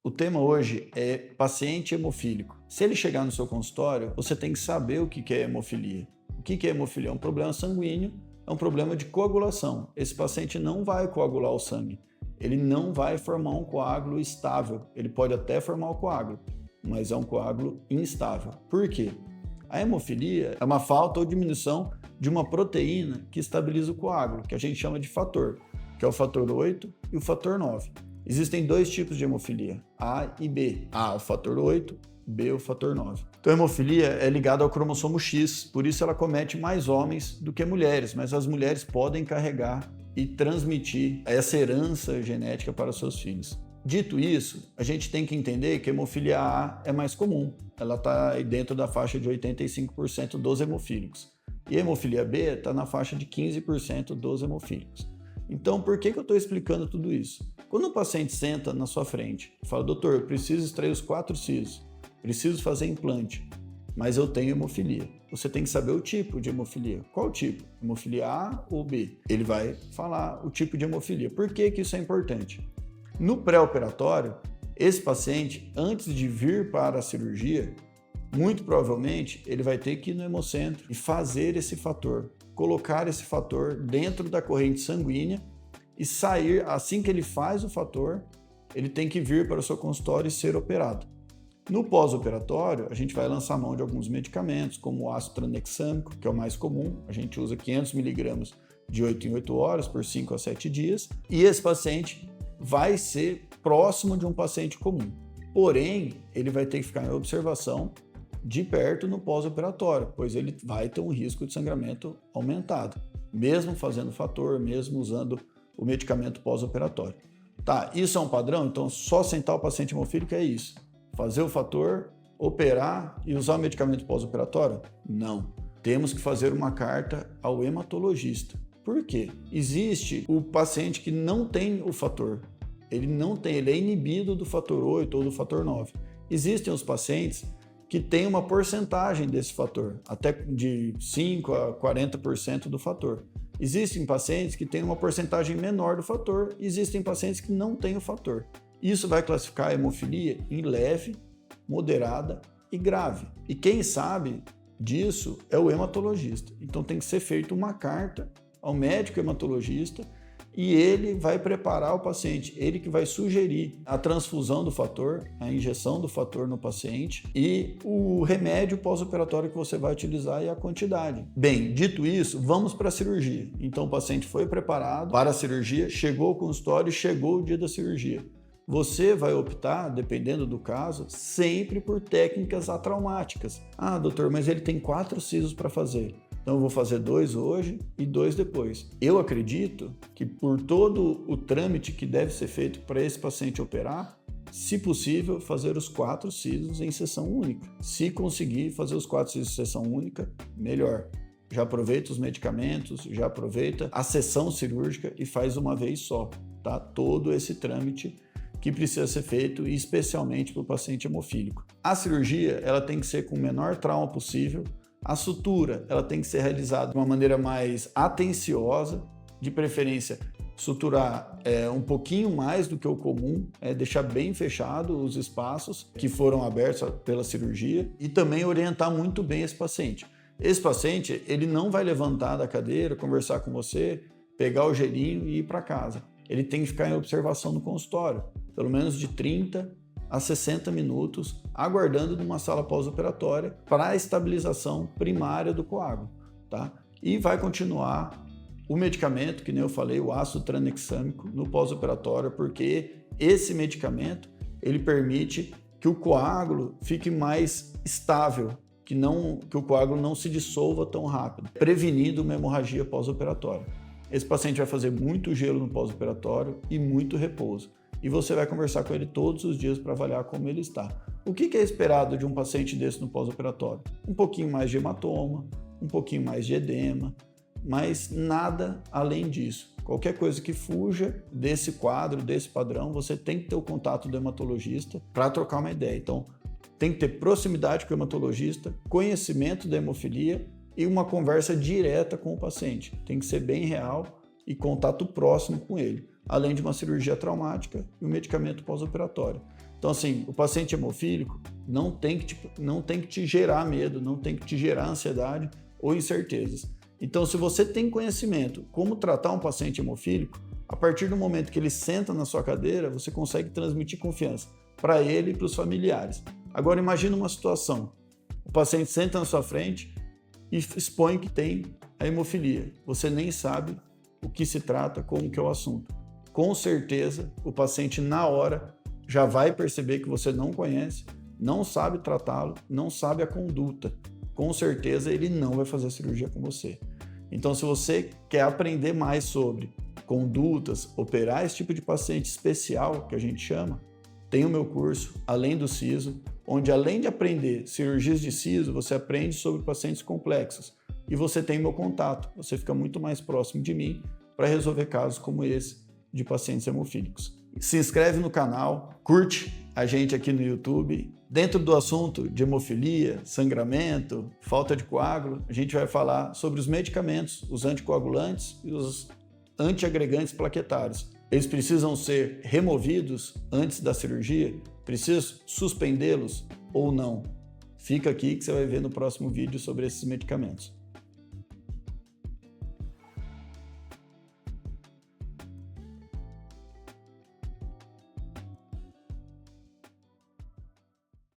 O tema hoje é paciente hemofílico. Se ele chegar no seu consultório, você tem que saber o que é hemofilia. O que é hemofilia? É um problema sanguíneo, é um problema de coagulação. Esse paciente não vai coagular o sangue, ele não vai formar um coágulo estável. Ele pode até formar o coágulo, mas é um coágulo instável. Por quê? A hemofilia é uma falta ou diminuição de uma proteína que estabiliza o coágulo, que a gente chama de fator, que é o fator 8 e o fator 9. Existem dois tipos de hemofilia, A e B. A, o fator 8, B, o fator 9. Então, a hemofilia é ligada ao cromossomo X, por isso ela comete mais homens do que mulheres, mas as mulheres podem carregar e transmitir essa herança genética para os seus filhos. Dito isso, a gente tem que entender que a hemofilia A é mais comum, ela está dentro da faixa de 85% dos hemofílicos. E a hemofilia B está na faixa de 15% dos hemofílicos. Então, por que eu estou explicando tudo isso? Quando o paciente senta na sua frente e fala, doutor, eu preciso extrair os 4 sisos, preciso fazer implante, mas eu tenho hemofilia. Você tem que saber o tipo de hemofilia. Qual o tipo? Hemofilia A ou B? Ele vai falar o tipo de hemofilia. Por que isso é importante? No pré-operatório, esse paciente, antes de vir para a cirurgia, muito provavelmente ele vai ter que ir no hemocentro e fazer esse fator, colocar esse fator dentro da corrente sanguínea e sair, assim que ele faz o fator, ele tem que vir para o seu consultório e ser operado. No pós-operatório, a gente vai lançar mão de alguns medicamentos, como o ácido tranexâmico, que é o mais comum, a gente usa 500 mg de 8 em 8 horas, por 5 a 7 dias, e esse paciente vai ser próximo de um paciente comum. Porém, ele vai ter que ficar em observação de perto no pós-operatório, pois ele vai ter um risco de sangramento aumentado, mesmo fazendo fator, mesmo usando o medicamento pós-operatório. Tá, isso é um padrão? Então só sentar o paciente hemofílico é isso? Fazer o fator, operar e usar o medicamento pós-operatório? Não. Temos que fazer uma carta ao hematologista. Por quê? Existe o paciente que não tem o fator. Ele é inibido do fator 8 ou do fator 9. Existem os pacientes que têm uma porcentagem desse fator, até de 5 a 40% do fator. Existem pacientes que têm uma porcentagem menor do fator, existem pacientes que não têm o fator. Isso vai classificar a hemofilia em leve, moderada e grave. E quem sabe disso é o hematologista. Então tem que ser feita uma carta ao médico hematologista e ele vai preparar o paciente, ele que vai sugerir a transfusão do fator, a injeção do fator no paciente e o remédio pós-operatório que você vai utilizar e a quantidade. Bem, dito isso, vamos para a cirurgia. Então o paciente foi preparado para a cirurgia, chegou ao consultório, chegou o dia da cirurgia. Você vai optar, dependendo do caso, sempre por técnicas atraumáticas. Ah, doutor, mas ele tem 4 sisos para fazer. Então eu vou fazer 2 hoje e 2 depois. Eu acredito que por todo o trâmite que deve ser feito para esse paciente operar, se possível, fazer os 4 sisos em sessão única. Se conseguir fazer os 4 sisos em sessão única, melhor. Já aproveita os medicamentos, já aproveita a sessão cirúrgica e faz uma vez só, tá? Todo esse trâmite que precisa ser feito, especialmente para o paciente hemofílico. A cirurgia ela tem que ser com o menor trauma possível. A sutura ela tem que ser realizada de uma maneira mais atenciosa, de preferência suturar um pouquinho mais do que o comum, deixar bem fechado os espaços que foram abertos pela cirurgia e também orientar muito bem esse paciente. Esse paciente ele não vai levantar da cadeira, conversar com você, pegar o gelinho e ir para casa. Ele tem que ficar em observação no consultório, pelo menos de 30 a 60 minutos, aguardando numa sala pós-operatória para a estabilização primária do coágulo, tá? E vai continuar o medicamento, que nem eu falei, o ácido tranexâmico no pós-operatório, porque esse medicamento ele permite que o coágulo fique mais estável, que o coágulo não se dissolva tão rápido, prevenindo uma hemorragia pós-operatória. Esse paciente vai fazer muito gelo no pós-operatório e muito repouso. E você vai conversar com ele todos os dias para avaliar como ele está. O que é esperado de um paciente desse no pós-operatório? Um pouquinho mais de hematoma, um pouquinho mais de edema, mas nada além disso. Qualquer coisa que fuja desse quadro, desse padrão, você tem que ter o contato do hematologista para trocar uma ideia. Então, tem que ter proximidade com o hematologista, conhecimento da hemofilia e uma conversa direta com o paciente. Tem que ser bem real e contato próximo com ele, além de uma cirurgia traumática e um medicamento pós-operatório. Então, assim, o paciente hemofílico não tem que te gerar medo, não tem que te gerar ansiedade ou incertezas. Então, se você tem conhecimento como tratar um paciente hemofílico, a partir do momento que ele senta na sua cadeira, você consegue transmitir confiança para ele e para os familiares. Agora, imagine uma situação. O paciente senta na sua frente e expõe que tem a hemofilia. Você nem sabe o que se trata, como que é o assunto. Com certeza, o paciente, na hora, já vai perceber que você não conhece, não sabe tratá-lo, não sabe a conduta. Com certeza, ele não vai fazer a cirurgia com você. Então, se você quer aprender mais sobre condutas, operar esse tipo de paciente especial, que a gente chama, tem o meu curso, Além do Siso, onde além de aprender cirurgias de siso, você aprende sobre pacientes complexos. E você tem meu contato, você fica muito mais próximo de mim para resolver casos como esse de pacientes hemofílicos. Se inscreve no canal, curte a gente aqui no YouTube. Dentro do assunto de hemofilia, sangramento, falta de coágulo, a gente vai falar sobre os medicamentos, os anticoagulantes e os antiagregantes plaquetários. Eles precisam ser removidos antes da cirurgia? Precisa suspendê-los ou não? Fica aqui que você vai ver no próximo vídeo sobre esses medicamentos.